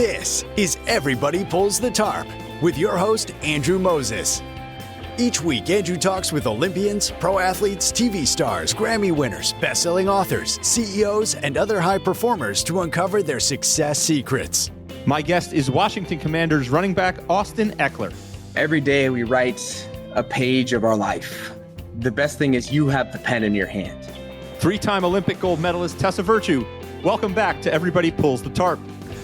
This is Everybody Pulls the Tarp with your host, Andrew Moses. Each week, Andrew talks with Olympians, pro athletes, TV stars, Grammy winners, best-selling authors, CEOs, and other high performers to uncover their success secrets. My guest is Washington Commanders running back Austin Ekeler. Every day we write a page of our life. The best thing is you have the pen in your hand. Three-time Olympic gold medalist Tessa Virtue. Welcome back to Everybody Pulls the Tarp.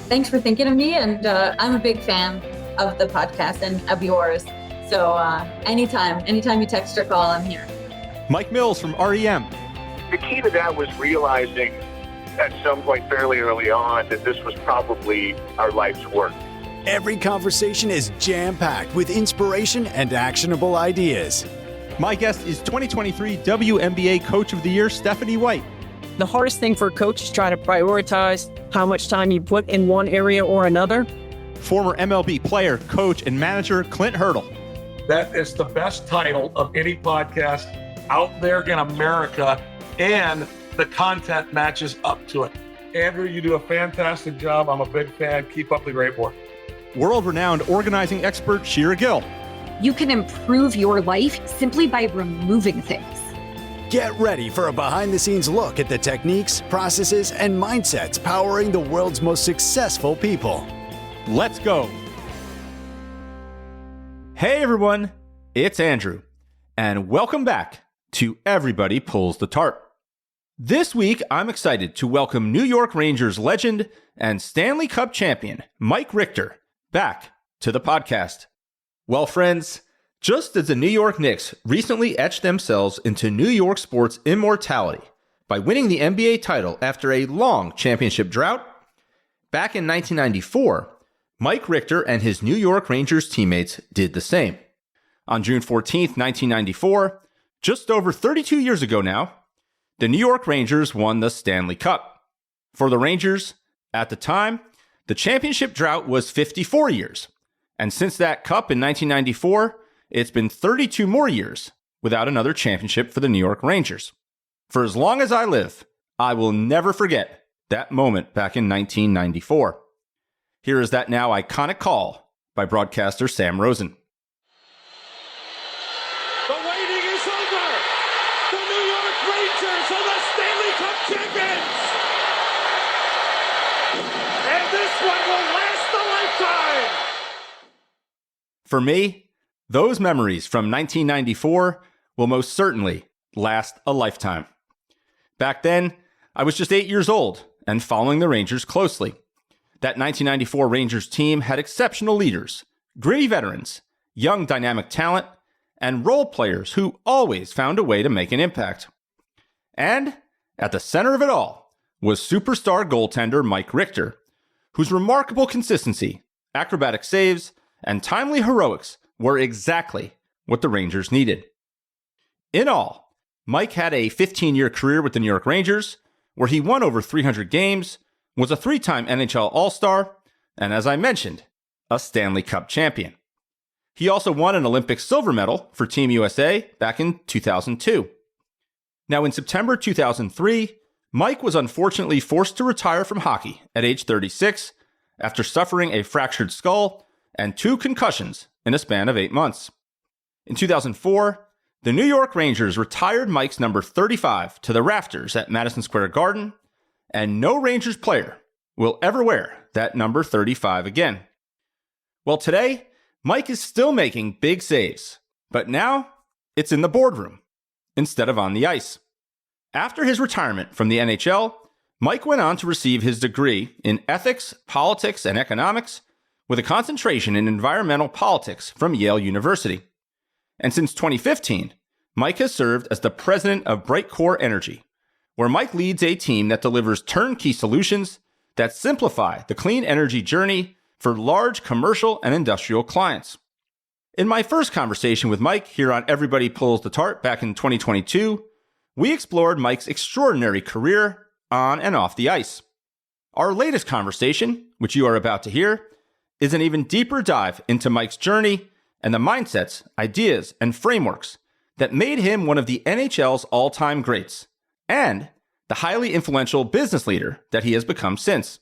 Thanks for thinking of me, and I'm a big fan of the podcast and of yours. So anytime you text or call, I'm here. Mike Mills from REM. The key to that was realizing at some point fairly early on that this was probably our life's work. Every conversation is jam-packed with inspiration and actionable ideas. My guest is 2023 WNBA Coach of the Year, Stephanie White. The hardest thing for a coach is trying to prioritize how much time you put in one area or another. Former MLB player, coach, and manager Clint Hurdle. That is the best title of any podcast out there in America, and the content matches up to it. Andrew, you do a fantastic job. I'm a big fan. Keep up the great work. World-renowned organizing expert Shira Gill. You can improve your life simply by removing things. Get ready for a behind-the-scenes look at the techniques, processes, and mindsets powering the world's most successful people. Let's go. Hey everyone, it's Andrew, and welcome back to Everybody Pulls the Tarp. This week, I'm excited to welcome New York Rangers legend and Stanley Cup champion Mike Richter back to the podcast. Well, friends, just as the New York Knicks recently etched themselves into New York sports immortality by winning the NBA title after a long championship drought, back in 1994, Mike Richter and his New York Rangers teammates did the same. On June 14th, 1994, just over 32 years ago now, the New York Rangers won the Stanley Cup. For the Rangers, at the time, the championship drought was 54 years. And since that cup in 1994, it's been 32 more years without another championship for the New York Rangers. For as long as I live, I will never forget that moment back in 1994. Here is that now iconic call by broadcaster Sam Rosen. The waiting is over. The New York Rangers are the Stanley Cup champions. And this one will last a lifetime. For me, those memories from 1994 will most certainly last a lifetime. Back then, I was just 8 years old and following the Rangers closely. That 1994 Rangers team had exceptional leaders, gritty veterans, young dynamic talent, and role players who always found a way to make an impact. And at the center of it all was superstar goaltender Mike Richter, whose remarkable consistency, acrobatic saves, and timely heroics were exactly what the Rangers needed. In all, Mike had a 15-year career with the New York Rangers, where he won over 300 games, was a three-time NHL All-Star, and as I mentioned, a Stanley Cup champion. He also won an Olympic silver medal for Team USA back in 2002. Now, in September 2003, Mike was unfortunately forced to retire from hockey at age 36 after suffering a fractured skull and 2 concussions in a span of 8 months. In 2004, the New York Rangers retired Mike's number 35 to the rafters at Madison Square Garden, and no Rangers player will ever wear that number 35 again. Well, today, Mike is still making big saves, but now it's in the boardroom instead of on the ice. After his retirement from the NHL, Mike went on to receive his degree in ethics, politics, and economics with a concentration in environmental politics from Yale University. And since 2015, Mike has served as the president of Brightcore Energy, where Mike leads a team that delivers turnkey solutions that simplify the clean energy journey for large commercial and industrial clients. In my first conversation with Mike here on Everybody Pulls the Tarp back in 2022, we explored Mike's extraordinary career on and off the ice. Our latest conversation, which you are about to hear, is an even deeper dive into Mike's journey and the mindsets, ideas, and frameworks that made him one of the NHL's all-time greats, and the highly influential business leader that he has become since.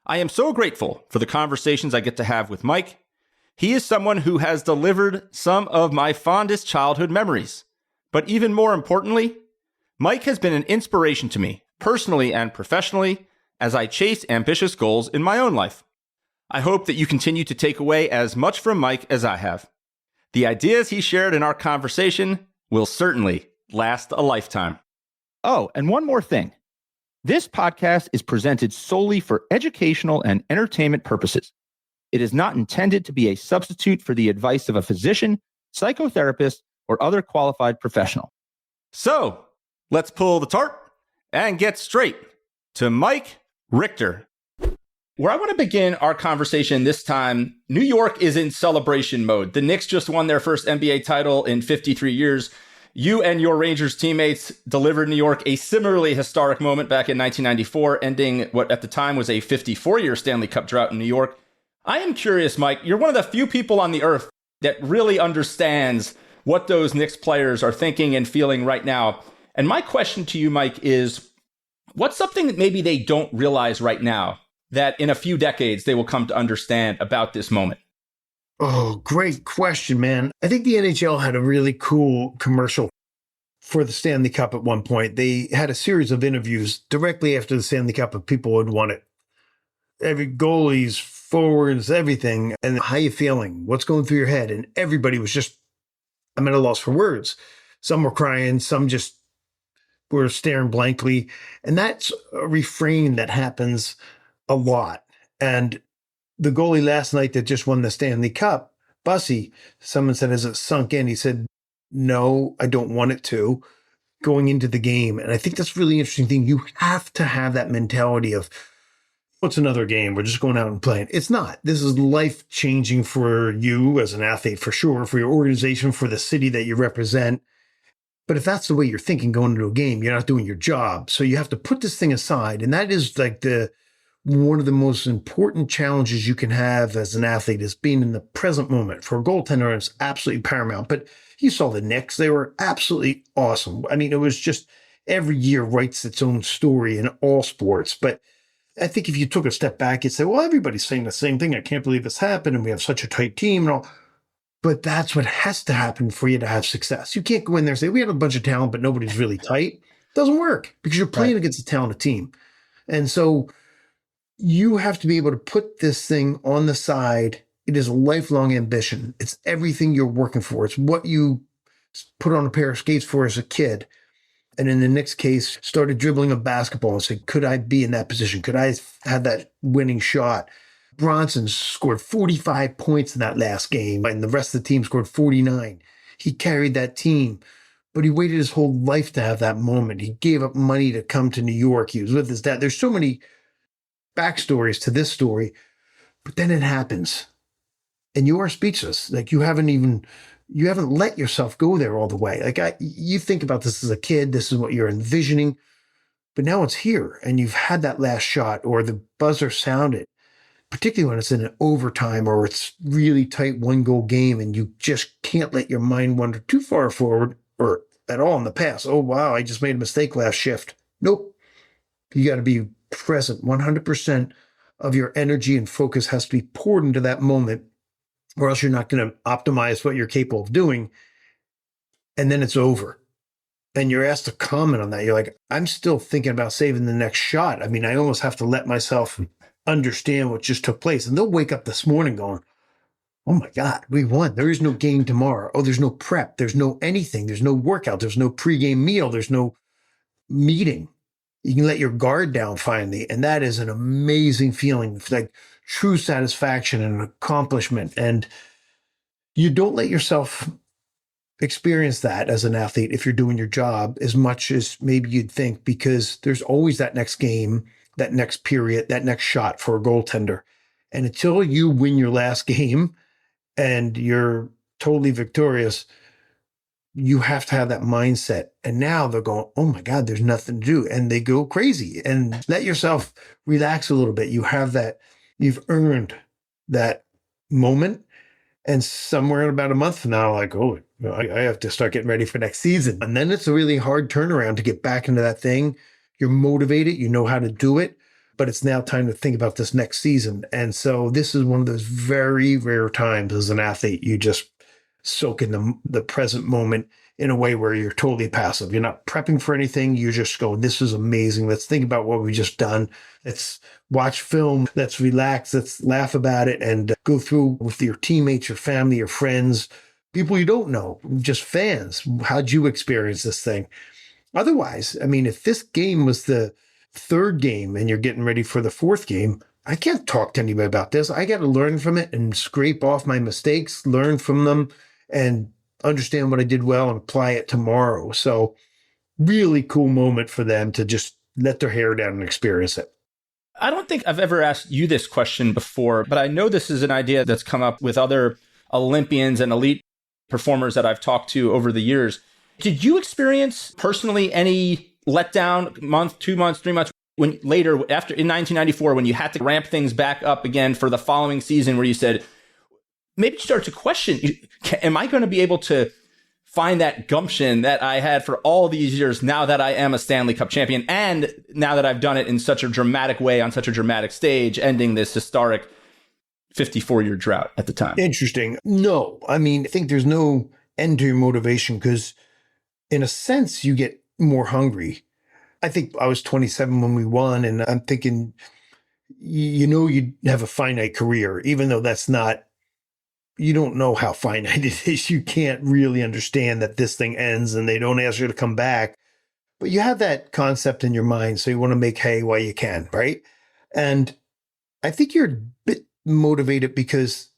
I am so grateful for the conversations I get to have with Mike. He is someone who has delivered some of my fondest childhood memories. But even more importantly, Mike has been an inspiration to me, personally and professionally, as I chase ambitious goals in my own life. I hope that you continue to take away as much from Mike as I have. The ideas he shared in our conversation will certainly last a lifetime. Oh, and one more thing. This podcast is presented solely for educational and entertainment purposes. It is not intended to be a substitute for the advice of a physician, psychotherapist, or other qualified professional. So, let's pull the tarp and get straight to Mike Richter. Where I want to begin our conversation this time, New York is in celebration mode. The Knicks just won their first NBA title in 53 years. You and your Rangers teammates delivered New York a similarly historic moment back in 1994, ending what at the time was a 54-year Stanley Cup drought in New York. I am curious, Mike, you're one of the few people on the earth that really understands what those Knicks players are thinking and feeling right now. And my question to you, Mike, is what's something that maybe they don't realize right now that in a few decades they will come to understand about this moment? Oh, great question, man. I think the NHL had a really cool commercial for the Stanley Cup at one point. They had a series of interviews directly after the Stanley Cup of people who had won it. Every goalies, forwards, everything. And how you feeling? What's going through your head? And everybody was just, I'm at a loss for words. Some were crying, some just were staring blankly. And that's a refrain that happens a lot. And the goalie last night that just won the Stanley Cup, Bussy, someone said, has it sunk in? He said, no, I don't want it to, going into the game. And I think that's a really interesting thing. You have to have that mentality of, what's another game? We're just going out and playing. It's not. This is life-changing for you as an athlete, for sure, for your organization, for the city that you represent. But if that's the way you're thinking going into a game, you're not doing your job. So you have to put this thing aside. And that is like one of the most important challenges you can have as an athlete is being in the present moment. For a goaltender, it's absolutely paramount. But you saw the Knicks. They were absolutely awesome. I mean, it was just every year writes its own story in all sports. But I think if you took a step back, you'd say, well, everybody's saying the same thing. I can't believe this happened. And we have such a tight team and all. But that's what has to happen for you to have success. You can't go in there and say, we have a bunch of talent, but nobody's really tight. It doesn't work because you're playing against a talented team. And so you have to be able to put this thing on the side. It is a lifelong ambition. It's everything you're working for. It's what you put on a pair of skates for as a kid. And in the Knicks case, started dribbling a basketball and said, could I be in that position? Could I have that winning shot? Bronson scored 45 points in that last game, and the rest of the team scored 49. He carried that team, but he waited his whole life to have that moment. He gave up money to come to New York. He was with his dad. There's so many backstories to this story, but then it happens and you are speechless. Like you haven't let yourself go there all the way. Like you think about this as a kid, this is what you're envisioning, but now it's here and you've had that last shot or the buzzer sounded, particularly when it's in an overtime or it's really tight 1-goal game and you just can't let your mind wander too far forward or at all in the past. Oh, wow, I just made a mistake last shift. Nope. You got to be present. 100% of your energy and focus has to be poured into that moment, or else you're not going to optimize what you're capable of doing. And then it's over. And you're asked to comment on that. You're like, I'm still thinking about saving the next shot. I mean, I almost have to let myself understand what just took place. And they'll wake up this morning going, oh my God, we won. There is no game tomorrow. Oh, there's no prep. There's no anything. There's no workout. There's no pregame meal. There's no meeting. You can let your guard down finally. And that is an amazing feeling. It's like true satisfaction and accomplishment. And you don't let yourself experience that as an athlete if you're doing your job as much as maybe you'd think, because there's always that next game, that next period, that next shot for a goaltender. And until you win your last game and you're totally victorious, you have to have that mindset. And now they're going, oh my God, there's nothing to do. And they go crazy. And let yourself relax a little bit. You have that, you've earned that moment. And somewhere in about a month from now, like, oh, I have to start getting ready for next season. And then it's a really hard turnaround to get back into that thing. You're motivated. You know how to do it. but it's now time to think about this next season. And so this is one of those very rare times as an athlete, you just soak in the present moment in a way where you're totally passive. You're not prepping for anything. You're just going, this is amazing. Let's think about what we just done. Let's watch film. Let's relax. Let's laugh about it and go through with your teammates, your family, your friends, people you don't know, just fans. How'd you experience this thing? Otherwise, I mean, if this game was the third game and you're getting ready for the fourth game, I can't talk to anybody about this. I got to learn from it and scrape off my mistakes, learn from them, and understand what I did well and apply it tomorrow. So really cool moment for them to just let their hair down and experience it. I don't think I've ever asked you this question before, but I know this is an idea that's come up with other Olympians and elite performers that I've talked to over the years. Did you experience personally any letdown, month, 2 months, 3 months, when later, after in 1994, when you had to ramp things back up again for the following season, where you said, maybe you start to question, am I going to be able to find that gumption that I had for all these years now that I am a Stanley Cup champion, and now that I've done it in such a dramatic way on such a dramatic stage, ending this historic 54-year drought at the time? Interesting. No, I mean, I think there's no end to your motivation because in a sense, you get more hungry. I think I was 27 when we won, and I'm thinking, you have a finite career, even though that's not, you don't know how finite it is. You can't really understand that this thing ends and they don't ask you to come back. But you have that concept in your mind, so you want to make hay while you can, right? And I think you're a bit motivated because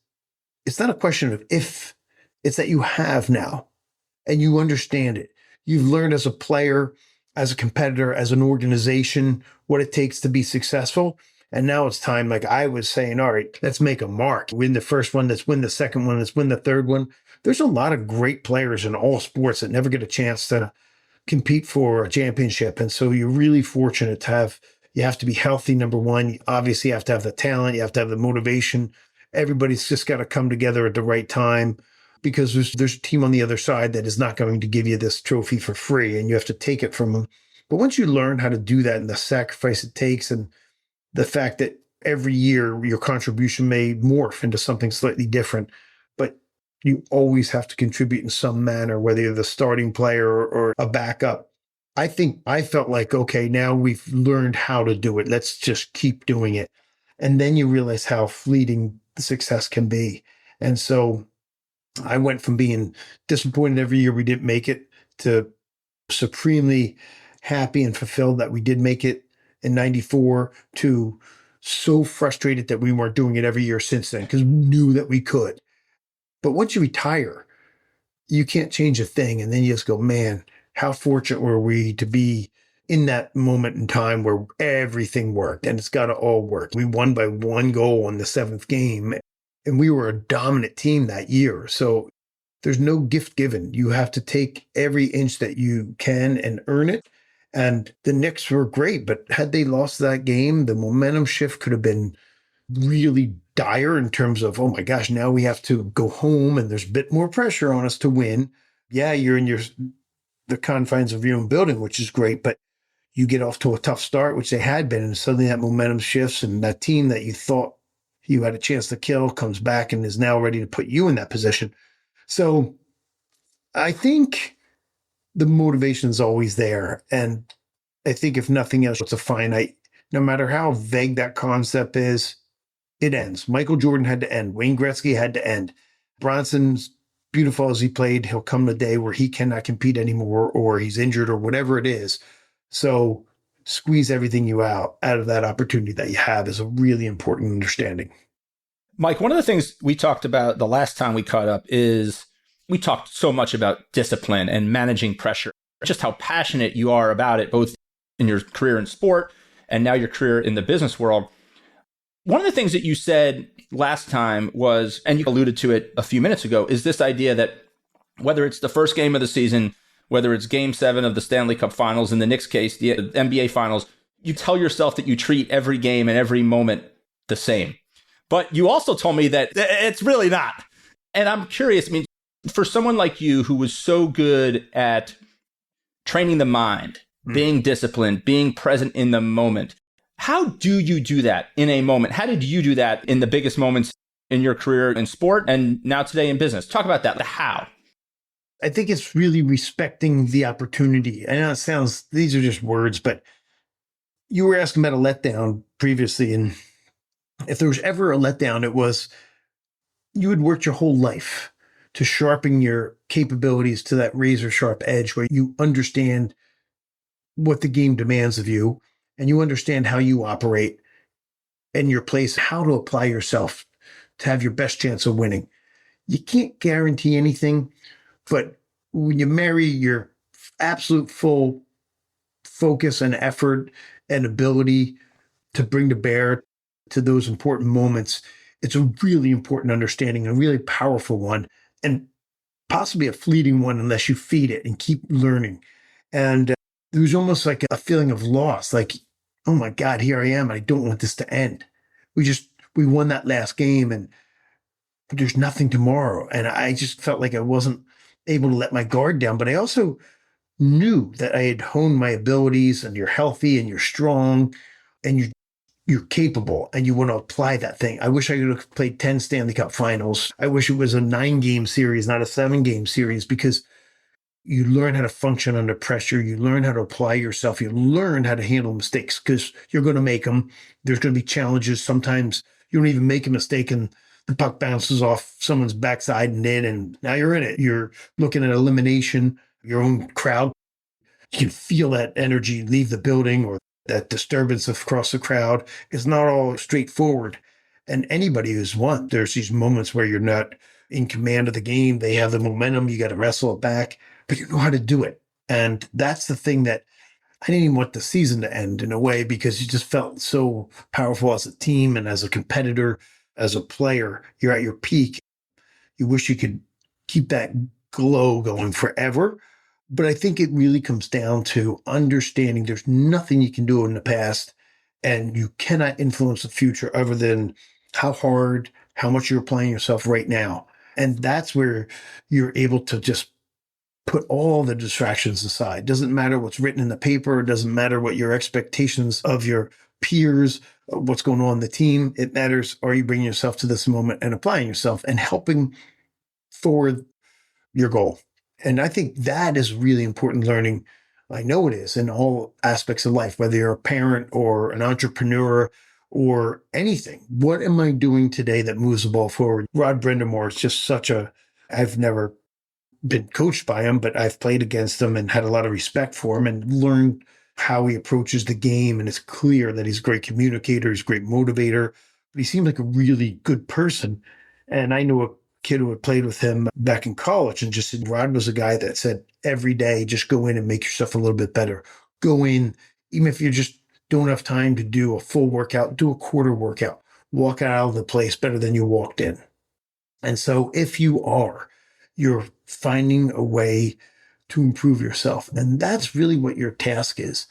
it's not a question of if, it's that you have now and you understand it. You've learned as a player, as a competitor, as an organization, what it takes to be successful. And now it's time, like I was saying, all right, let's make a mark. Win the first one, let's win the second one, let's win the third one. There's a lot of great players in all sports that never get a chance to compete for a championship. And so you're really fortunate to you have to be healthy, number one. You obviously have to have the talent, you have to have the motivation. Everybody's just got to come together at the right time, because there's a team on the other side that is not going to give you this trophy for free, and you have to take it from them. But once you learn how to do that and the sacrifice it takes, and the fact that every year your contribution may morph into something slightly different, but you always have to contribute in some manner, whether you're the starting player or a backup. I think I felt like, okay, now we've learned how to do it. Let's just keep doing it. And then you realize how fleeting the success can be. And so I went from being disappointed every year we didn't make it to supremely happy and fulfilled that we did make it in 94, to so frustrated that we weren't doing it every year since then because we knew that we could. But once you retire, you can't change a thing. And then you just go, man, how fortunate were we to be in that moment in time where everything worked, and it's got to all work. We won by 1 goal in the 7th game, and we were a dominant team that year. So there's no gift given. You have to take every inch that you can and earn it. And the Knicks were great, but had they lost that game, the momentum shift could have been really dire in terms of, oh my gosh, now we have to go home and there's a bit more pressure on us to win. Yeah, you're in the confines of your own building, which is great, but you get off to a tough start, which they had been, and suddenly that momentum shifts, and that team that you thought you had a chance to kill comes back and is now ready to put you in that position. So I think the motivation is always there. And I think if nothing else, it's a finite, no matter how vague that concept is, it ends. Michael Jordan had to end. Wayne Gretzky had to end. Bronson's beautiful as he played, he'll come a day where he cannot compete anymore, or he's injured or whatever it is. So squeeze everything you out of that opportunity that you have is a really important understanding. Mike, one of the things we talked about the last time we caught up is we talked so much about discipline and managing pressure, just how passionate you are about it, both in your career in sport and now your career in the business world. One of the things that you said last time was, and you alluded to it a few minutes ago, is this idea that whether it's the first game of the season, whether it's game 7 of the Stanley Cup finals, in the Knicks case, the NBA finals, you tell yourself that you treat every game and every moment the same. But you also told me that it's really not. And I'm curious, I mean, for someone like you who was so good at training the mind, being disciplined, being present in the moment, How do you do that in a moment? How did you do that in the biggest moments in your career in sport and now today in business? Talk about that. The how. I think it's really respecting the opportunity. I know it sounds, these are just words, but you were asking about a letdown previously. And if there was ever a letdown, it was you had worked your whole life to sharpen your capabilities to that razor sharp edge where you understand what the game demands of you and you understand how you operate and your place, how to apply yourself to have your best chance of winning. You can't guarantee anything, but when you marry your absolute full focus and effort and ability to bring to bear to those important moments, it's a really important understanding, a really powerful one, and possibly a fleeting one unless you feed it and keep learning. And there was almost like a feeling of loss, like, oh my God, here I am. I don't want this to end. We won that last game and there's nothing tomorrow. And I just felt like I wasn't able to let my guard down, but I also knew that I had honed my abilities and you're healthy and you're strong and you're capable and you want to apply that thing. I wish I could have played 10 Stanley Cup finals. I wish it was a 9-game series, not a 7-game series, because you learn how to function under pressure. You learn how to apply yourself. You learn how to handle mistakes because you're going to make them. There's going to be challenges. Sometimes you don't even make a mistake and the puck bounces off someone's backside and in, and now you're in it. You're looking at elimination, your own crowd. You can feel that energy leave the building or that disturbance across the crowd. It's not all straightforward. And anybody who's won, there's these moments where you're not in command of the game. They have the momentum. You got to wrestle it back, but you know how to do it. And that's the thing that I didn't even want the season to end in a way because you just felt so powerful as a team and as a competitor, as a player. You're at your peak. You wish you could keep that glow going forever. But I think it really comes down to understanding there's nothing you can do in the past and you cannot influence the future other than how hard, how much you're applying yourself right now. And that's where you're able to just put all the distractions aside. Doesn't matter what's written in the paper. It doesn't matter what your expectations of your peers, what's going on in the team. It matters, are you bringing yourself to this moment and applying yourself and helping forward your goal? And I think that is really important learning. I know it is in all aspects of life, whether you're a parent or an entrepreneur or anything. What am I doing today that moves the ball forward? Rod Brindamore is just I've never been coached by him, but I've played against him and had a lot of respect for him and learned how he approaches the game. And it's clear that he's a great communicator, he's a great motivator, but he seems like a really good person. And I knew a kid who had played with him back in college and just said, Rod was a guy that said every day, just go in and make yourself a little bit better. Go in, even if you just don't have time to do a full workout, do a quarter workout, walk out of the place better than you walked in. And so if you're finding a way to improve yourself. And that's really what your task is.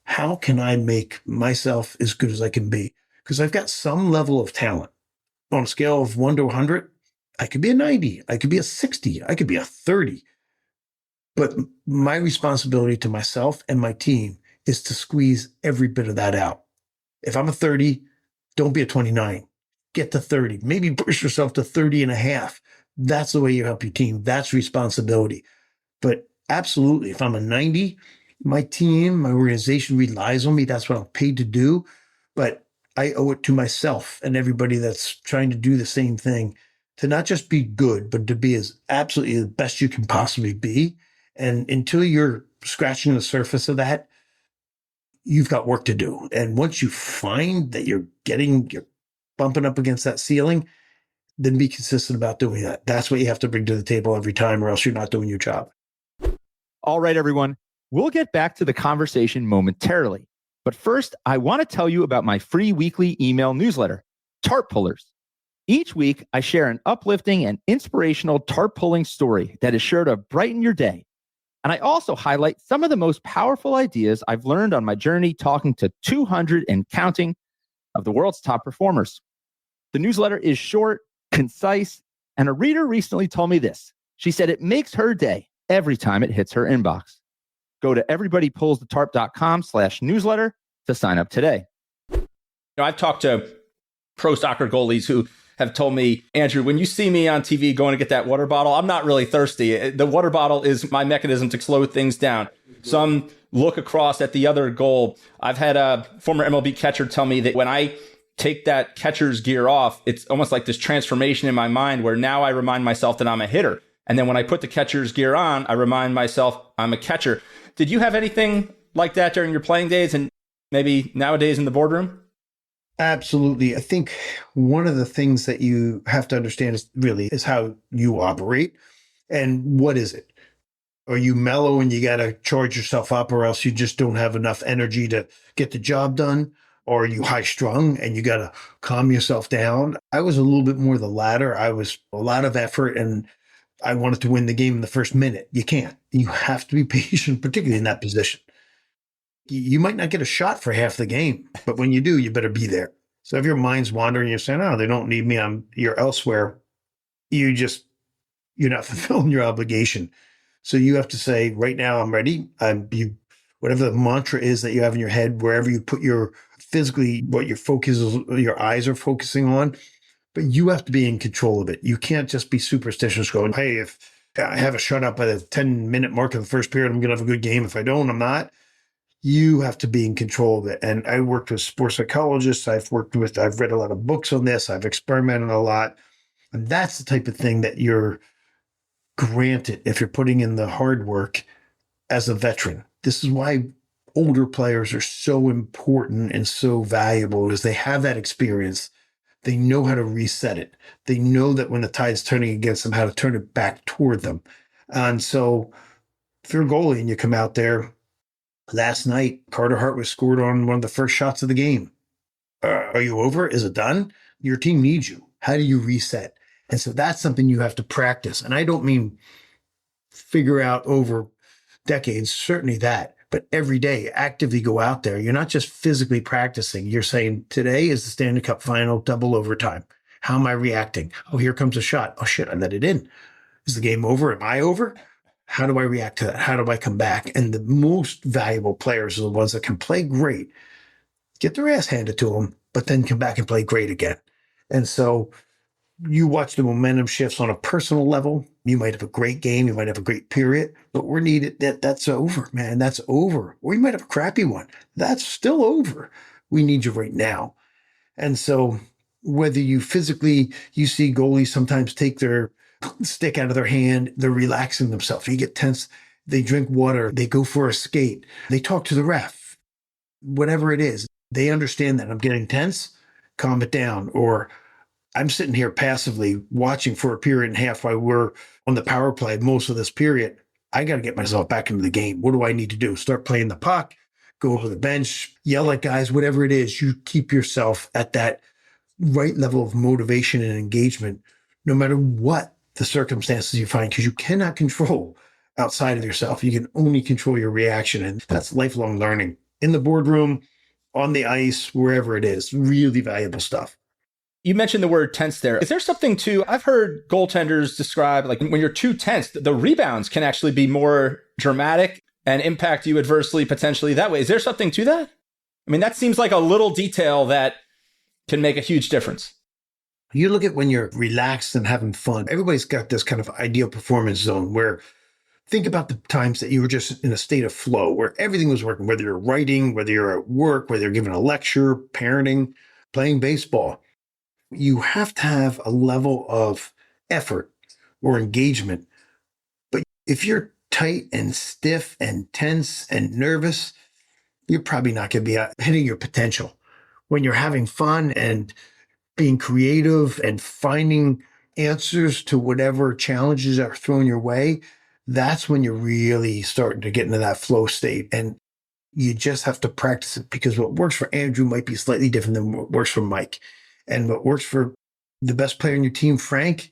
How can I make myself as good as I can be? Because I've got some level of talent. On a scale of 1 to 100, I could be a 90, I could be a 60, I could be a 30. But my responsibility to myself and my team is to squeeze every bit of that out. If I'm a 30, don't be a 29. Get to 30. Maybe push yourself to 30 and a half. That's the way you help your team. That's responsibility. But absolutely, if I'm a 90, my team, my organization relies on me. That's what I'm paid to do. But I owe it to myself and everybody that's trying to do the same thing to not just be good, but to be as absolutely the best you can possibly be. And until you're scratching the surface of that, you've got work to do. And once you find that you're bumping up against that ceiling, then be consistent about doing that. That's what you have to bring to the table every time, or else you're not doing your job. All right, everyone. We'll get back to the conversation momentarily. But first, I want to tell you about my free weekly email newsletter, Tarp Pullers. Each week, I share an uplifting and inspirational tarp pulling story that is sure to brighten your day. And I also highlight some of the most powerful ideas I've learned on my journey talking to 200 and counting of the world's top performers. The newsletter is short, concise, and a reader recently told me this. She said it makes her day every time it hits her inbox. Go to everybodypullsthetarp.com/newsletter to sign up today. I've talked to pro soccer goalies who have told me, Andrew, when you see me on TV going to get that water bottle, I'm not really thirsty. The water bottle is my mechanism to slow things down. Some look across at the other goal. I've had a former MLB catcher tell me that when I take that catcher's gear off, it's almost like this transformation in my mind where now I remind myself that I'm a hitter. And then when I put the catcher's gear on, I remind myself I'm a catcher. Did you have anything like that during your playing days and maybe nowadays in the boardroom? Absolutely. I think one of the things that you have to understand is how you operate and what is it? Are you mellow and you got to charge yourself up, or else you just don't have enough energy to get the job done? Or are you high strung and you got to calm yourself down? I was a little bit more the latter. I was a lot of effort and I wanted to win the game in the first minute. You can't. You have to be patient, particularly in that position. You might not get a shot for half the game, but when you do, you better be there. So if your mind's wandering, you're saying, oh, they don't need me, you're elsewhere, you're not fulfilling your obligation. So you have to say, right now, I'm ready. Whatever the mantra is that you have in your head, wherever you put what your focus is, your eyes are focusing on, but you have to be in control of it. You can't just be superstitious going, hey, if I have a shutout by the 10-minute mark of the first period, I'm going to have a good game. If I don't, I'm not. You have to be in control of it. And I worked with sports psychologists. I've read a lot of books on this. I've experimented a lot. And that's the type of thing that you're granted if you're putting in the hard work as a veteran. This is why older players are so important and so valuable, because they have that experience. They know how to reset it. They know that when the tide's turning against them, how to turn it back toward them. And so if you're a goalie and you come out there, last night, Carter Hart was scored on one of the first shots of the game. Are you over? Is it done? Your team needs you. How do you reset? And so that's something you have to practice. And I don't mean figure out over decades, certainly that, but every day actively go out there. You're not just physically practicing. You're saying, today is the Stanley Cup final, double overtime. How am I reacting? Oh, here comes a shot. Oh shit, I let it in. Is the game over? Am I over? How do I react to that? How do I come back? And the most valuable players are the ones that can play great, get their ass handed to them, but then come back and play great again. And so you watch the momentum shifts on a personal level. You might have a great game. You might have a great period, but we're needed. That's over, man. That's over. Or you might have a crappy one. That's still over. We need you right now. And so whether you see goalies sometimes take their stick out of their hand, they're relaxing themselves. You get tense. They drink water. They go for a skate. They talk to the ref. Whatever it is, they understand that I'm getting tense. Calm it down. Or I'm sitting here passively watching for a period and a half while we're on the power play most of this period. I got to get myself back into the game. What do I need to do? Start playing the puck, go over the bench, yell at guys, whatever it is. You keep yourself at that right level of motivation and engagement, no matter what the circumstances you find, because you cannot control outside of yourself. You can only control your reaction. And that's lifelong learning in the boardroom, on the ice, wherever it is. Really valuable stuff. You mentioned the word tense there. Is there something I've heard goaltenders describe, like when you're too tense, the rebounds can actually be more dramatic and impact you adversely potentially that way. Is there something to that? I mean, that seems like a little detail that can make a huge difference. You look at when you're relaxed and having fun, everybody's got this kind of ideal performance zone where think about the times that you were just in a state of flow where everything was working, whether you're writing, whether you're at work, whether you're giving a lecture, parenting, playing baseball. You have to have a level of effort or engagement. But if you're tight and stiff and tense and nervous, you're probably not going to be hitting your potential. When you're having fun and being creative and finding answers to whatever challenges are thrown your way, that's when you're really starting to get into that flow state. And you just have to practice it, because what works for Andrew might be slightly different than what works for Mike. And what works for the best player in your team, Frank,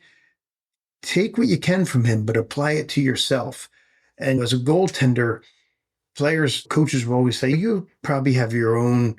take what you can from him, but apply it to yourself. And as a goaltender, coaches will always say, you probably have your own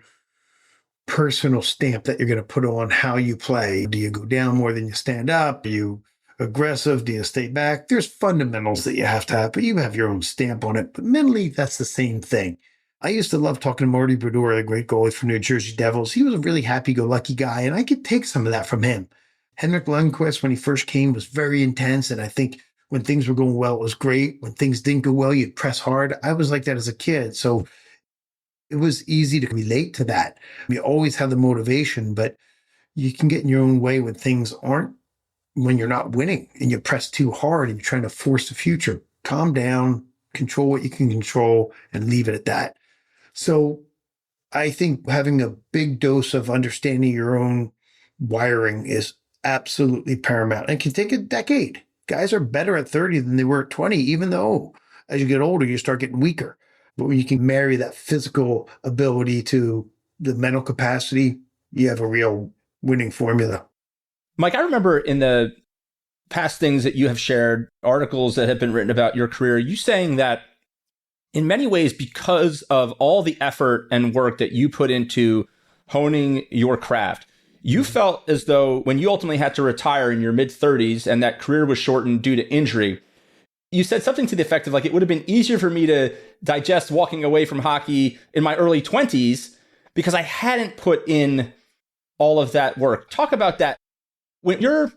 personal stamp that you're going to put on how you play. Do you go down more than you stand up? Are you aggressive? Do you stay back? There's fundamentals that you have to have, but you have your own stamp on it. But mentally, that's the same thing. I used to love talking to Marty Brodeur, the great goalie for New Jersey Devils. He was a really happy-go-lucky guy, and I could take some of that from him. Henrik Lundqvist, when he first came, was very intense, and I think when things were going well, it was great. When things didn't go well, you'd press hard. I was like that as a kid, so it was easy to relate to that. You always have the motivation, but you can get in your own way when things aren't, when you're not winning, and you press too hard and you're trying to force the future. Calm down, control what you can control, and leave it at that. So I think having a big dose of understanding your own wiring is absolutely paramount and can take a decade. Guys are better at 30 than they were at 20, even though as you get older, you start getting weaker. But when you can marry that physical ability to the mental capacity, you have a real winning formula. Mike, I remember in the past things that you have shared, articles that have been written about your career, you saying that in many ways, because of all the effort and work that you put into honing your craft, you felt as though when you ultimately had to retire in your mid-30s and that career was shortened due to injury, you said something to the effect of like, it would have been easier for me to digest walking away from hockey in my early 20s because I hadn't put in all of that work. Talk about that. When you're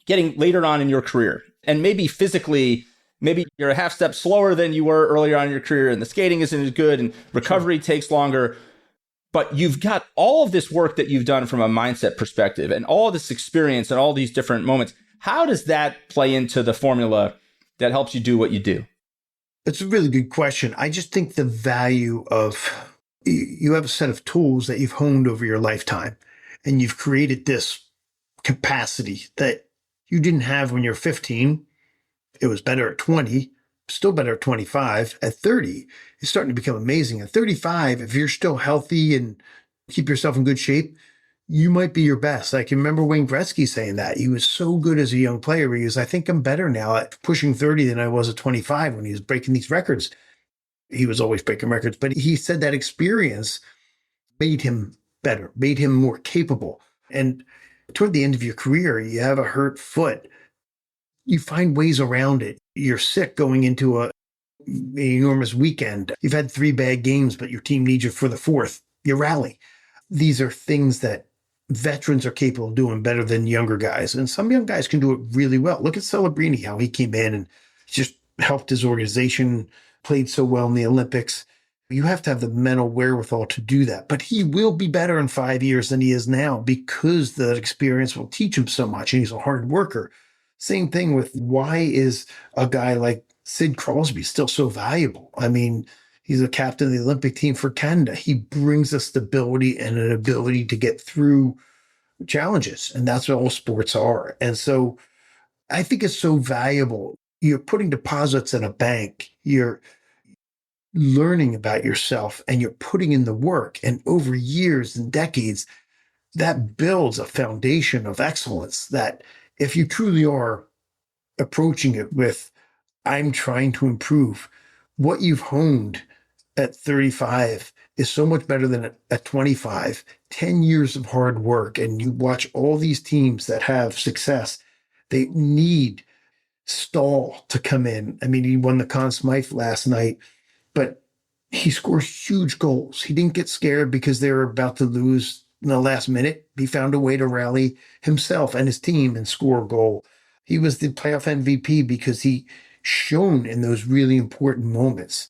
getting later on in your career and maybe physically, maybe you're a half step slower than you were earlier on in your career and the skating isn't as good and recovery takes longer, but you've got all of this work that you've done from a mindset perspective and all this experience and all these different moments. How does that play into the formula that helps you do what you do? It's a really good question. I just think the value of, you have a set of tools that you've honed over your lifetime, and you've created this capacity that you didn't have when you're 15. It was better at 20, still better at 25. At 30, it's starting to become amazing. At 35, if you're still healthy and keep yourself in good shape, you might be your best. I can remember Wayne Gretzky saying that. He was so good as a young player. He was, I think I'm better now at pushing 30 than I was at 25 when he was breaking these records. He was always breaking records, but he said that experience made him better, made him more capable. And toward the end of your career, you have a hurt foot. You find ways around it. You're sick going into an enormous weekend. You've had 3 bad games, but your team needs you for the 4th. You rally. These are things that veterans are capable of doing better than younger guys. And some young guys can do it really well. Look at Celebrini, how he came in and just helped his organization, played so well in the Olympics. You have to have the mental wherewithal to do that. But he will be better in 5 years than he is now because the experience will teach him so much. And he's a hard worker. Same thing with, why is a guy like Sid Crosby still so valuable? I mean, he's a captain of the Olympic team for Canada. He brings a stability and an ability to get through challenges. And that's what all sports are. And so I think it's so valuable. You're putting deposits in a bank. You're learning about yourself and you're putting in the work. And over years and decades, that builds a foundation of excellence that if you truly are approaching it with, I'm trying to improve, what you've honed at 35 is so much better than at 25. 10 years of hard work, and you watch all these teams that have success, they need Stahl to come in. I mean, he won the Conn Smythe last night, but he scores huge goals. He didn't get scared because they were about to lose in the last minute. He found a way to rally himself and his team and score a goal. He was the playoff MVP because he shone in those really important moments.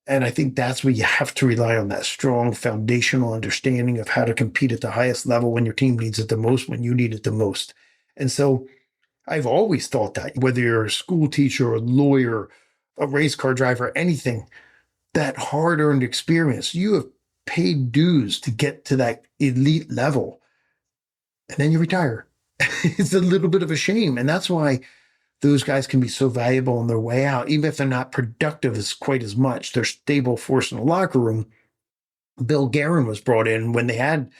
And I think that's where you have to rely on that strong foundational understanding of how to compete at the highest level when your team needs it the most, when you need it the most. And so I've always thought that, whether you're a school teacher, a lawyer, a race car driver, anything, that hard-earned experience, you have paid dues to get to that elite level, and then you retire. It's a little bit of a shame. And that's why those guys can be so valuable on their way out, even if they're not productive as quite as much. They're stable force in the locker room. Bill Guerin was brought in when they had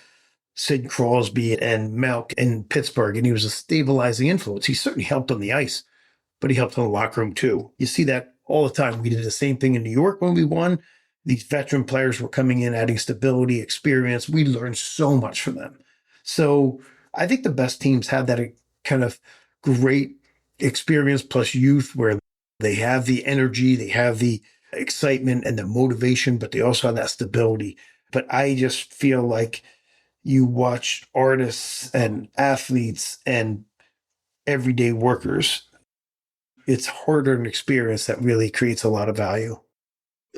Sid Crosby and Melk in Pittsburgh, and he was a stabilizing influence. He certainly helped on the ice, but he helped in the locker room too. You see that all the time. We did the same thing in New York when we won. These veteran players were coming in, adding stability, experience. We learned so much from them. So I think the best teams have that kind of great experience plus youth where they have the energy, they have the excitement and the motivation, but they also have that stability. But I just feel like you watch artists and athletes and everyday workers, it's hard-earned experience that really creates a lot of value.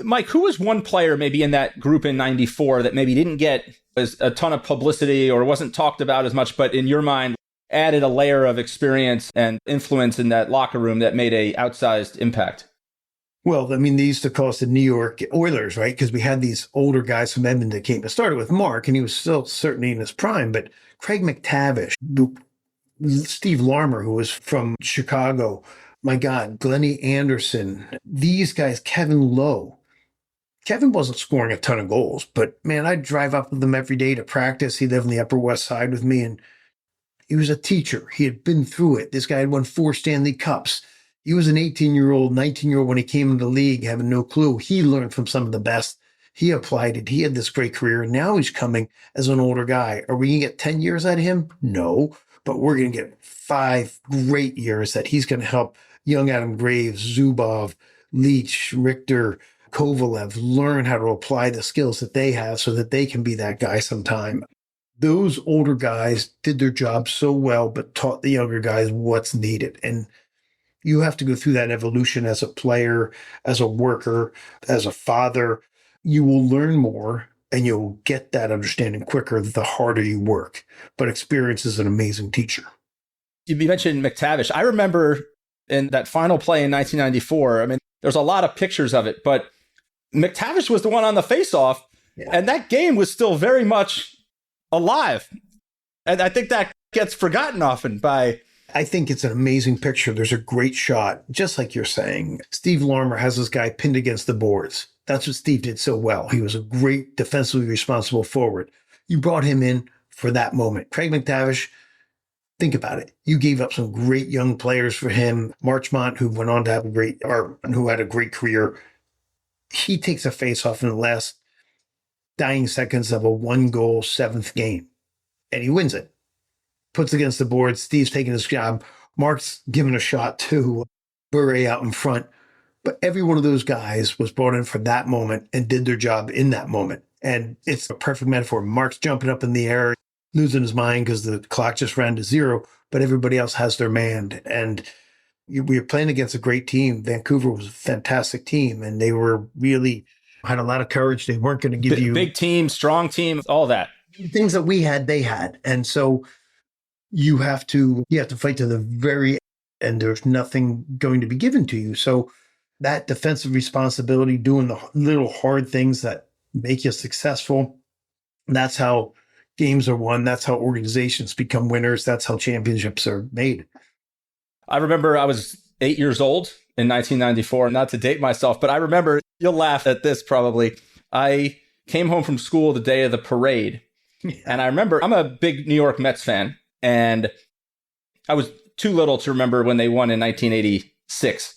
Mike, who was one player maybe in that group in 94 that maybe didn't get a ton of publicity or wasn't talked about as much, but in your mind added a layer of experience and influence in that locker room that made a outsized impact? Well, I mean, they used to call us the New York Oilers, right? Because we had these older guys from Edmonton that came. It started with Mark, and he was still certainly in his prime, but Craig McTavish, Steve Larmer, who was from Chicago, my God, Glennie Anderson, these guys, Kevin Lowe. Kevin wasn't scoring a ton of goals, but man, I'd drive up with him every day to practice. He lived on the Upper West Side with me, and he was a teacher. He had been through it. This guy had won 4 Stanley Cups. He was an 18-year-old, 19-year-old when he came into the league, having no clue. He learned from some of the best. He applied it. He had this great career, and now he's coming as an older guy. Are we going to get 10 years out of him? No, but we're going to get 5 great years that he's going to help young Adam Graves, Zubov, Leach, Richter, Kovalev learn how to apply the skills that they have so that they can be that guy sometime. Those older guys did their job so well, but taught the younger guys what's needed. And you have to go through that evolution as a player, as a worker, as a father. You will learn more and you'll get that understanding quicker the harder you work. But experience is an amazing teacher. You mentioned McTavish. I remember in that final play in 1994, I mean, there's a lot of pictures of it, but McTavish was the one on the faceoff, and that game was still very much alive. And I think that gets forgotten often by... I think it's an amazing picture. There's a great shot, just like you're saying. Steve Larmer has this guy pinned against the boards. That's what Steve did so well. He was a great defensively responsible forward. You brought him in for that moment. Craig McTavish, think about it. You gave up some great young players for him. Marchmont, who went on to have who had a great career. He takes a face-off in the last dying seconds of a 1-goal 7th game, and he wins it. Puts against the board. Steve's taking his job. Mark's giving a shot to Bure out in front. But every one of those guys was brought in for that moment and did their job in that moment. And it's a perfect metaphor. Mark's jumping up in the air, losing his mind because the clock just ran to 0, but everybody else has their man. And we were playing against a great team. Vancouver was a fantastic team, and they were really had a lot of courage. They weren't going to give you big team, strong team, all that. Things that we had, they had. And so you have to fight to the very end, and there's nothing going to be given to you. So that defensive responsibility, doing the little hard things that make you successful, that's how games are won. That's how organizations become winners. That's how championships are made. I remember I was 8 years old in 1994, not to date myself, but I remember, you'll laugh at this probably. I came home from school the day of the parade. And I remember, I'm a big New York Mets fan, and I was too little to remember when they won in 1986.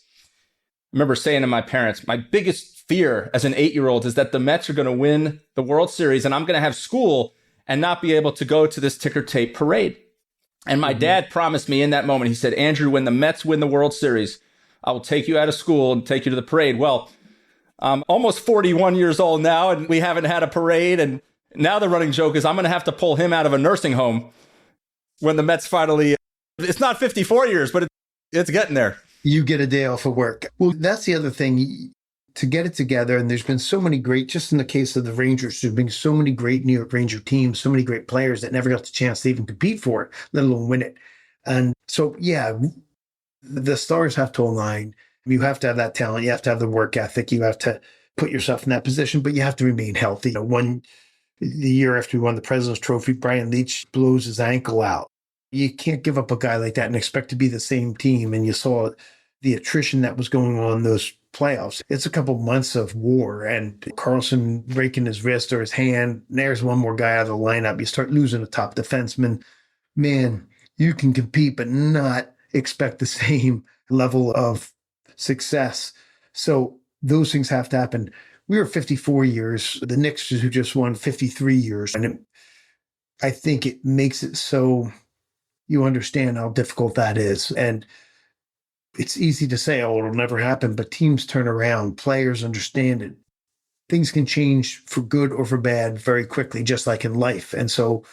I remember saying to my parents, my biggest fear as an 8-year-old is that the Mets are going to win the World Series and I'm going to have school and not be able to go to this ticker tape parade. And my dad promised me in that moment, he said, Andrew, when the Mets win the World Series, I will take you out of school and take you to the parade. Well, I'm almost 41 years old now, and we haven't had a parade. And now the running joke is I'm going to have to pull him out of a nursing home when the Mets finally, it's not 54 years, but it's getting there. You get a day off of work. Well, that's the other thing, to get it together. And there's been so many great, just in the case of the Rangers, there's been so many great New York Ranger teams, so many great players that never got the chance to even compete for it, let alone win it. And so, yeah, the stars have to align. You have to have that talent. You have to have the work ethic. You have to put yourself in that position, but you have to remain healthy. The year after we won the President's Trophy, Brian Leach blows his ankle out. You can't give up a guy like that and expect to be the same team. And you saw the attrition that was going on in those playoffs. It's a couple months of war, and Carlson breaking his wrist or his hand. There's one more guy out of the lineup. You start losing a top defenseman. Man, you can compete, but not expect the same level of success. So those things have to happen. We were 54 years. The Knicks, who just won, 53 years. And I think it makes it so you understand how difficult that is. And It's easy to say, oh, it'll never happen, but teams turn around, players understand it. Things can change for good or for bad very quickly, just like in life. And so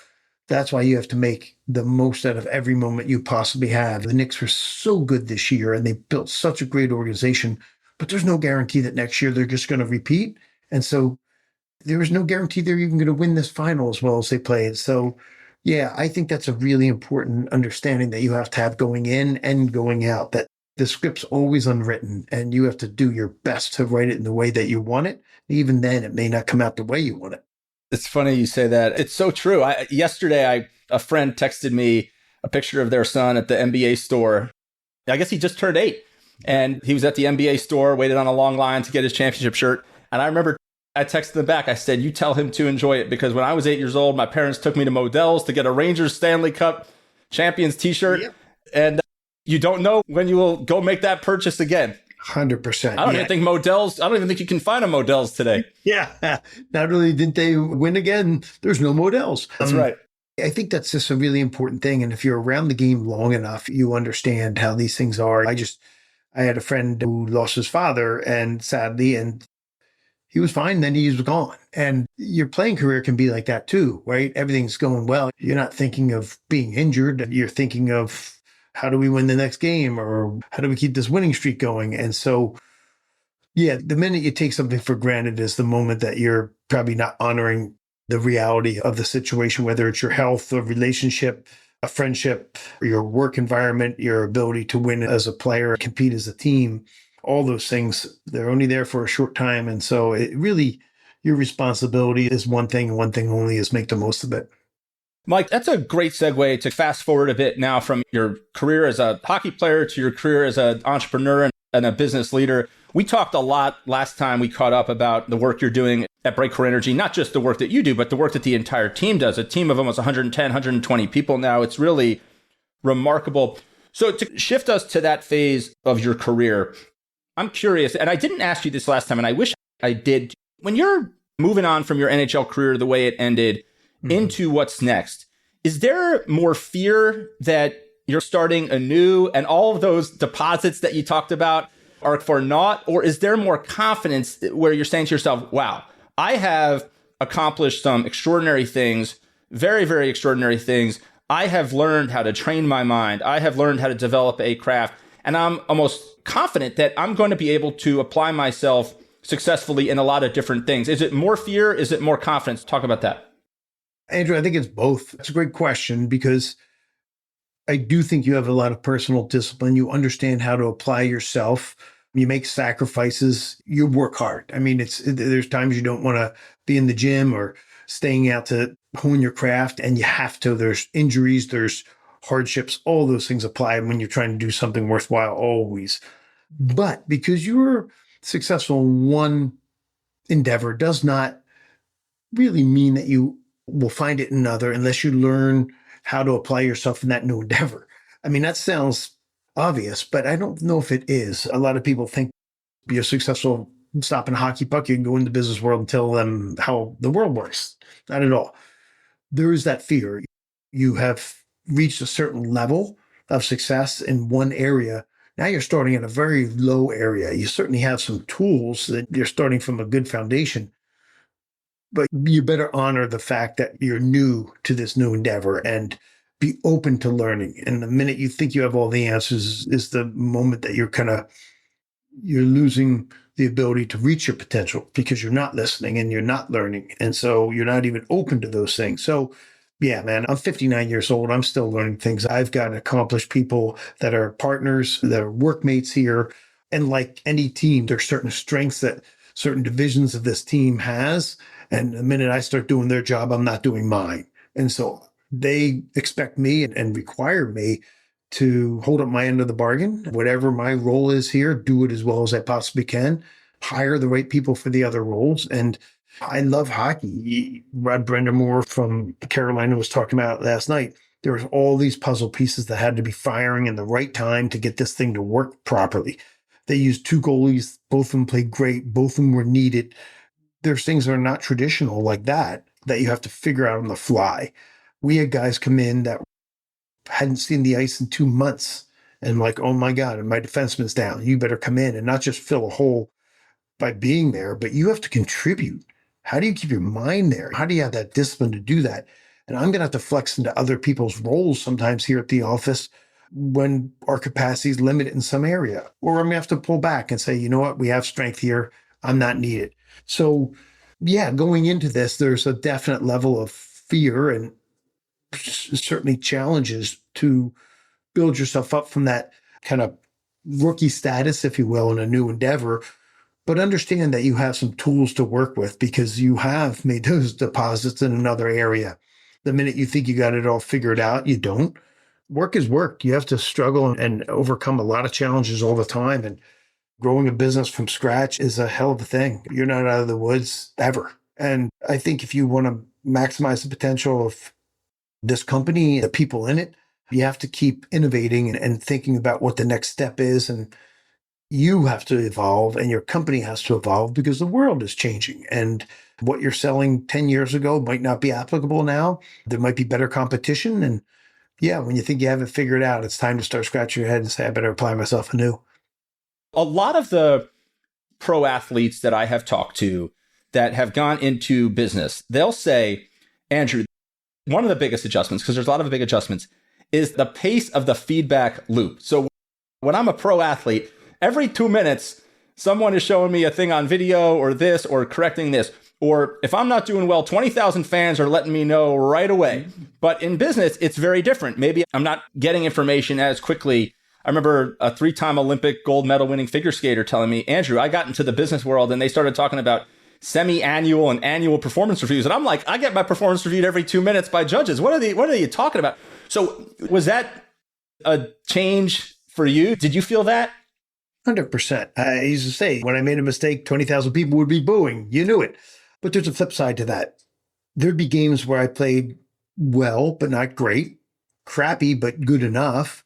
that's why you have to make the most out of every moment you possibly have. The Knicks were so good this year and they built such a great organization, but there's no guarantee that next year they're just going to repeat. And so there is no guarantee they're even going to win this final as well as they played. So yeah, I think that's a really important understanding that you have to have going in and going out, that the script's always unwritten and you have to do your best to write it in the way that you want it. Even then, it may not come out the way you want it. It's funny you say that. It's so true. Yesterday, a friend texted me a picture of their son at the NBA store. I guess he just turned 8. And he was at the NBA store, waited on a long line to get his championship shirt. And I remember I texted him back. I said, you tell him to enjoy it, because when I was 8 years old, my parents took me to Modell's to get a Rangers Stanley Cup champions t-shirt. Yep. And you don't know when you will go make that purchase again. 100%. I don't even think Modell's, I don't even think you can find a Modell's today. Yeah. Not only did they win again, there's no Modell's. That's right. I think that's just a really important thing. And if you're around the game long enough, you understand how these things are. I had a friend who lost his father, and sadly, and he was fine, then he was gone. And your playing career can be like that too, right? Everything's going well. You're not thinking of being injured. You're thinking of, how do we win the next game? Or how do we keep this winning streak going? And so, yeah, the minute you take something for granted is the moment that you're probably not honoring the reality of the situation, whether it's your health, a relationship, a friendship, or your work environment, your ability to win as a player, compete as a team. All those things, they're only there for a short time. And so it really, your responsibility is one thing, and one thing only, is make the most of it. Mike, that's a great segue to fast forward a bit now from your career as a hockey player to your career as an entrepreneur and a business leader. We talked a lot last time we caught up about the work you're doing at Breakcore Energy, not just the work that you do, but the work that the entire team does. A team of almost 110, 120 people now. It's really remarkable. So to shift us to that phase of your career, I'm curious, and I didn't ask you this last time, and I wish I did. When you're moving on from your NHL career the way it ended into what's next, is there more fear that you're starting anew and all of those deposits that you talked about are for naught? Or is there more confidence where you're saying to yourself, wow, I have accomplished some extraordinary things, very, very extraordinary things. I have learned how to train my mind. I have learned how to develop a craft. And I'm almost confident that I'm going to be able to apply myself successfully in a lot of different things. Is it more fear? Is it more confidence? Talk about that. Andrew, I think it's both. It's a great question, because I do think you have a lot of personal discipline. You understand how to apply yourself. You make sacrifices. You work hard. I mean, there's times you don't want to be in the gym or staying out to hone your craft, and you have to. There's injuries, there's hardships, all those things apply when you're trying to do something worthwhile always. But because you're successful in one endeavor does not really mean that you will find it in another unless you learn how to apply yourself in that new endeavor. I mean, that sounds obvious, but I don't know if it is. A lot of people think you're successful stopping a hockey puck, you can go in the business world and tell them how the world works. Not at all. There is that fear. You have reached a certain level of success in one area. Now you're starting at a very low area. You certainly have some tools that you're starting from a good foundation, but you better honor the fact that you're new to this new endeavor and be open to learning. And the minute you think you have all the answers is the moment that you're losing the ability to reach your potential, because you're not listening and you're not learning. And so you're not even open to those things. So yeah, man, I'm 59 years old. I'm still learning things. I've got accomplished people that are partners, that are workmates here. And like any team, there's certain strengths that certain divisions of this team has. And the minute I start doing their job, I'm not doing mine. And so they expect me and require me to hold up my end of the bargain. Whatever my role is here, do it as well as I possibly can. Hire the right people for the other roles. And I love hockey. Rod Brendamore from Carolina was talking about last night. There was all these puzzle pieces that had to be firing in the right time to get this thing to work properly. They used 2 goalies. Both of them played great. Both of them were needed. There's things that are not traditional like that you have to figure out on the fly. We had guys come in that hadn't seen the ice in 2 months, and like, oh my God, my defenseman's down. You better come in and not just fill a hole by being there, but you have to contribute. How do you keep your mind there? How do you have that discipline to do that? And I'm going to have to flex into other people's roles sometimes here at the office when our capacity is limited in some area. Or I'm going to have to pull back and say, you know what, we have strength here. I'm not needed. So yeah, going into this, there's a definite level of fear and certainly challenges to build yourself up from that kind of rookie status, if you will, in a new endeavor. But understand that you have some tools to work with because you have made those deposits in another area. The minute you think you got it all figured out, you don't. Work is work. You have to struggle and overcome a lot of challenges all the time. And growing a business from scratch is a hell of a thing. You're not out of the woods ever. And I think if you want to maximize the potential of this company, the people in it, you have to keep innovating and thinking about what the next step is. And you have to evolve and your company has to evolve because the world is changing. And what you're selling 10 years ago might not be applicable now. There might be better competition. And yeah, when you think you have it figured out, it's time to start scratching your head and say, I better apply myself anew. A lot of the pro athletes that I have talked to that have gone into business, they'll say, Andrew, one of the biggest adjustments, because there's a lot of big adjustments, is the pace of the feedback loop. So when I'm a pro athlete, every 2 minutes, someone is showing me a thing on video or this or correcting this. Or if I'm not doing well, 20,000 fans are letting me know right away. But in business, it's very different. Maybe I'm not getting information as quickly. I remember a 3-time Olympic gold medal winning figure skater telling me, Andrew, I got into the business world and they started talking about semi-annual and annual performance reviews. And I'm like, I get my performance reviewed every 2 minutes by judges. What are you talking about? So was that a change for you? Did you feel that? 100%. I used to say, when I made a mistake, 20,000 people would be booing. You knew it. But there's a flip side to that. There'd be games where I played well, but not great, crappy, but good enough.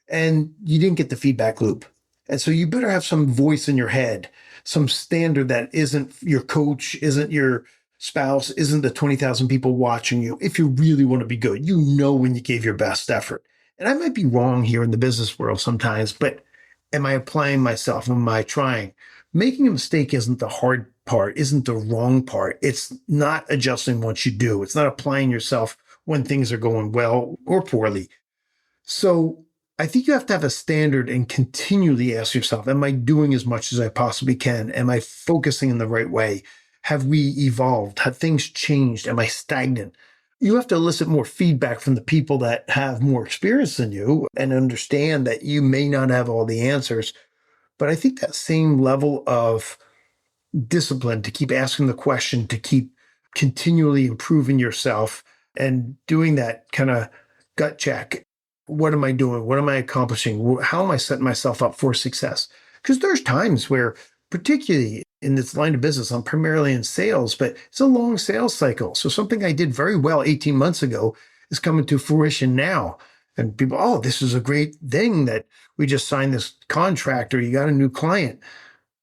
And you didn't get the feedback loop. And so you better have some voice in your head, some standard that isn't your coach, isn't your spouse, isn't the 20,000 people watching you. If you really want to be good, you know when you gave your best effort. And I might be wrong here in the business world sometimes, but am I applying myself? Am I trying? Making a mistake isn't the hard part, isn't the wrong part. It's not adjusting what you do. It's not applying yourself when things are going well or poorly. So I think you have to have a standard and continually ask yourself, am I doing as much as I possibly can? Am I focusing in the right way? Have we evolved? Have things changed? Am I stagnant? You have to elicit more feedback from the people that have more experience than you and understand that you may not have all the answers. But I think that same level of discipline to keep asking the question, to keep continually improving yourself and doing that kind of gut check. What am I doing? What am I accomplishing? How am I setting myself up for success? Because there's times where, particularly in this line of business, I'm primarily in sales, but it's a long sales cycle. So something I did very well 18 months ago is coming to fruition now. And people, oh, this is a great thing that we just signed this contract or you got a new client.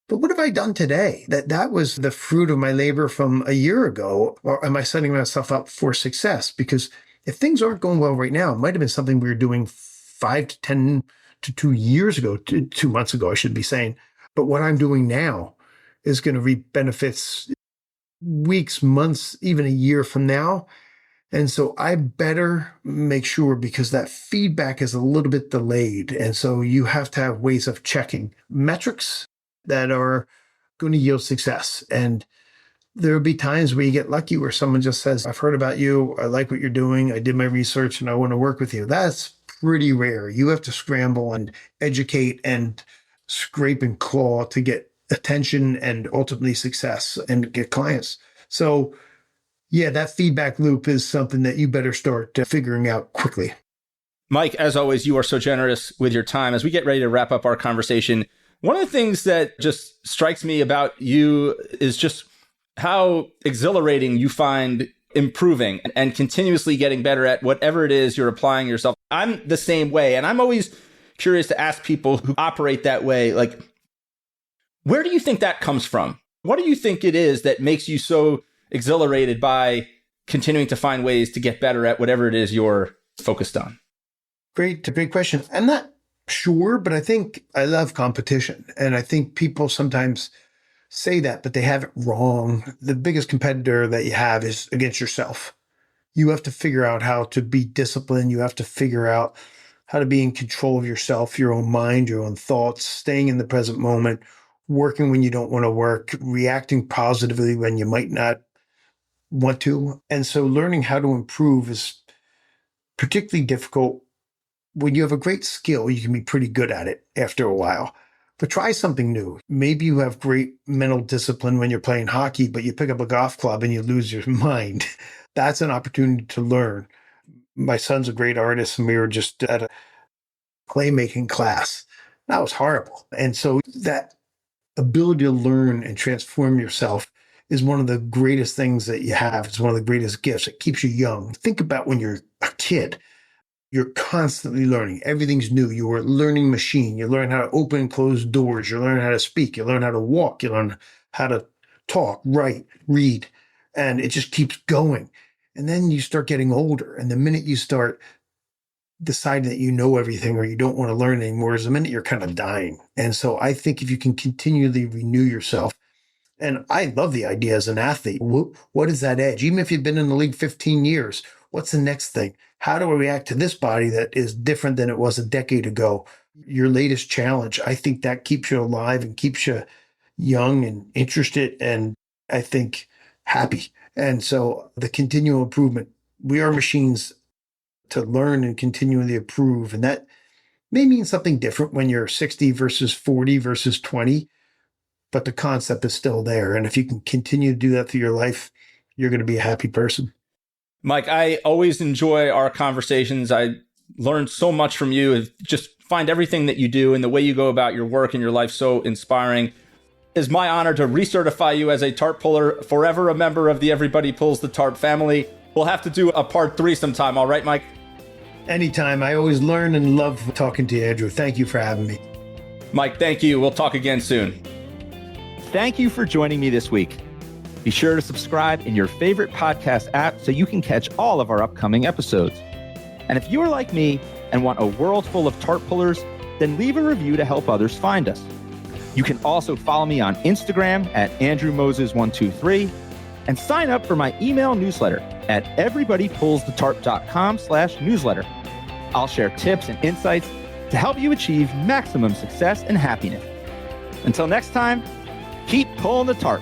But what have I done today? That was the fruit of my labor from a year ago. Or am I setting myself up for success? Because if things aren't going well right now, it might have been something we were doing 5 to 10 to 2 years ago, 2 months ago, I should be saying. But what I'm doing now is going to reap benefits weeks, months, even a year from now. And so I better make sure, because that feedback is a little bit delayed. And so you have to have ways of checking metrics that are going to yield success. And there'll be times where you get lucky where someone just says, I've heard about you. I like what you're doing. I did my research and I want to work with you. That's pretty rare. You have to scramble and educate and scrape and claw to get attention and ultimately success and get clients. So yeah, that feedback loop is something that you better start figuring out quickly. Mike, as always, you are so generous with your time. As we get ready to wrap up our conversation, one of the things that just strikes me about you is just how exhilarating you find improving and continuously getting better at whatever it is you're applying yourself. I'm the same way. And I'm always curious to ask people who operate that way, like, where do you think that comes from? What do you think it is that makes you so exhilarated by continuing to find ways to get better at whatever it is you're focused on? Great question. I'm not Sure, but I think I love competition. And I think people sometimes say that, but they have it wrong. The biggest competitor that you have is against yourself. You have to figure out how to be disciplined. You have to figure out how to be in control of yourself, your own mind, your own thoughts, staying in the present moment, working when you don't want to work, reacting positively when you might not want to. And so learning how to improve is particularly difficult. When you have a great skill, you can be pretty good at it after a while. But try something new. Maybe you have great mental discipline when you're playing hockey, but you pick up a golf club and you lose your mind. That's an opportunity to learn. My son's a great artist, and we were just at a clay-making class. That was horrible. And so that ability to learn and transform yourself is one of the greatest things that you have. It's one of the greatest gifts. It keeps you young. Think about when you're a kid. You're constantly learning. Everything's new. You're a learning machine. You learn how to open and close doors. You learn how to speak. You learn how to walk. You learn how to talk, write, read. And it just keeps going. And then you start getting older. And the minute you start deciding that you know everything or you don't want to learn anymore is the minute you're kind of dying. And so I think if you can continually renew yourself, and I love the idea as an athlete, what is that edge? Even if you've been in the league 15 years, what's the next thing? How do I react to this body that is different than it was a decade ago? Your latest challenge. I think that keeps you alive and keeps you young and interested and I think happy. And so the continual improvement, we are machines to learn and continually improve. And that may mean something different when you're 60 versus 40 versus 20, but the concept is still there. And if you can continue to do that through your life, you're going to be a happy person. Mike, I always enjoy our conversations. I learned so much from you. Just find everything that you do and the way you go about your work and your life so inspiring. It's my honor to recertify you as a tarp puller, forever a member of the Everybody Pulls the Tarp family. We'll have to do a part 3 sometime. All right, Mike? Anytime. I always learn and love talking to you, Andrew. Thank you for having me. Mike, thank you. We'll talk again soon. Thank you for joining me this week. Be sure to subscribe in your favorite podcast app so you can catch all of our upcoming episodes. And if you're like me and want a world full of tarp pullers, then leave a review to help others find us. You can also follow me on Instagram at AndrewMoses123 and sign up for my email newsletter at everybodypullsthetarp.com/newsletter. I'll share tips and insights to help you achieve maximum success and happiness. Until next time, keep pulling the tarp.